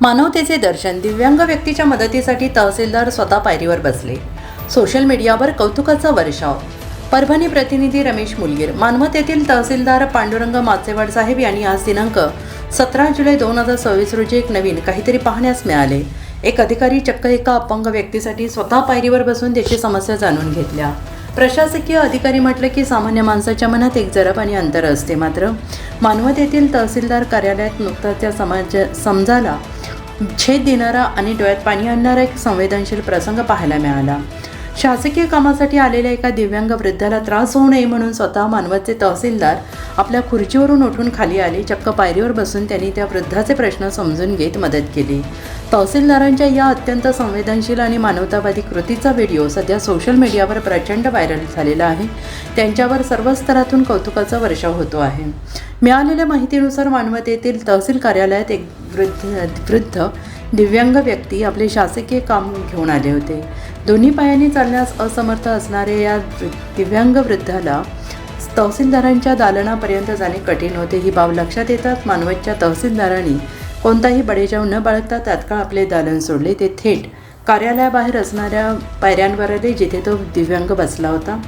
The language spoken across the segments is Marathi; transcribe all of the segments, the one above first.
मानवतेचे दर्शन. दिव्यांग व्यक्तीच्या मदतीसाठी तहसीलदार स्वतः पायरीवर बसले. सोशल मीडियावर कौतुकाचा वर्षाव. परभणी प्रतिनिधी रमेश मुलगीर. मानवत येथील तहसीलदार पांडुरंग माचेवाड साहेब यांनी आज दिनांक 17 जुलै 2026 रोजी एक नवीन काहीतरी पाहण्यास मिळाले. एक अधिकारी चक्क एका अपंग व्यक्तीसाठी स्वतः पायरीवर बसून त्याची समस्या जाणून घेतल्या. प्रशासकीय अधिकारी म्हटलं की सामान्य माणसाच्या मनात एक जरब आणि अंतर असते. मात्र मानवत येथील तहसीलदार कार्यालयात नुकताच त्या समजाला छेद देणारा आणि डोळ्यात पाणी आणणारा एक संवेदनशील प्रसंग पाहायला मिळाला. शासकीय कामासाठी आलेल्या एका दिव्यांग वृद्धाला त्रास होऊ नये म्हणून स्वतः मानवतचे तहसीलदार आपल्या खुर्चीवरून उठून खाली आले. चक्क पायरीवर बसून त्यांनी त्या वृद्धाचे प्रश्न समजून घेत मदत केली. तहसीलदारांच्या या अत्यंत संवेदनशील आणि मानवतावादी कृतीचा व्हिडिओ सध्या सोशल मीडियावर प्रचंड व्हायरल झालेला आहे. त्यांच्यावर सर्व स्तरातून कौतुकाचा वर्षाव होतो आहे. मिळालेल्या माहितीनुसार मानवत येथील तहसील कार्यालयात एक वृद्ध दिव्यांग व्यक्ती आपले शासकीय काम घेऊन आले होते. दोन्ही पायांनी चालण्यास असमर्थ असणाऱ्या या दिव्यांग वृद्धाला तहसीलदारांच्या दालनापर्यंत जाणे कठीण होते. ही बाब लक्षात येताच मानवतच्या तहसीलदारांनी कोणताही बडेजाव न बाळगता तात्काळ आपले दालन सोडले. ते थेट कार्यालयाबाहेर असणाऱ्या पायऱ्यांवर आले जिथे तो दिव्यांग बसला होता.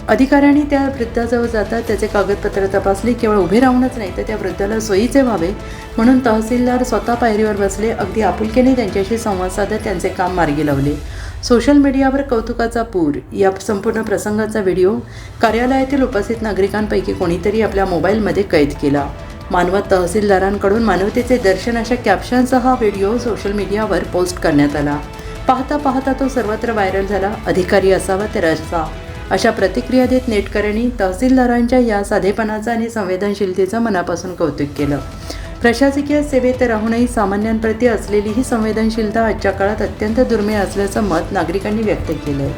अधिकाऱ्यांनी त्या वृद्धाजवळ जातात त्याचे कागदपत्र तपासले. केवळ उभे राहूनच नाही तर त्या वृद्धाला सोयीचे व्हावे म्हणून तहसीलदार स्वतः पायरीवर बसले. अगदी आपुलकीने त्यांच्याशी संवाद साधत त्यांचे काम मार्गी लावले. सोशल मीडियावर कौतुकाचा पूर. या संपूर्ण प्रसंगाचा व्हिडिओ कार्यालयातील उपस्थित नागरिकांपैकी कोणीतरी आपल्या मोबाईलमध्ये कैद केला. मानवत तहसीलदारांकडून मानवतेचे दर्शन अशा कॅप्शनसह हा व्हिडिओ सोशल मीडियावर पोस्ट करण्यात आला. पाहता पाहता तो सर्वत्र व्हायरल झाला. अधिकारी असावा तर असा अशा प्रतिक्रिया देत नेटकऱ्यांनी तहसीलदारांच्या या साधेपणाचं आणि संवेदनशीलतेचं मनापासून कौतुक केलं. प्रशासकीय सेवेत राहूनही सामान्यांप्रती असलेली ही संवेदनशीलता आजच्या काळात अत्यंत दुर्मिळ असल्याचं मत नागरिकांनी व्यक्त केलं.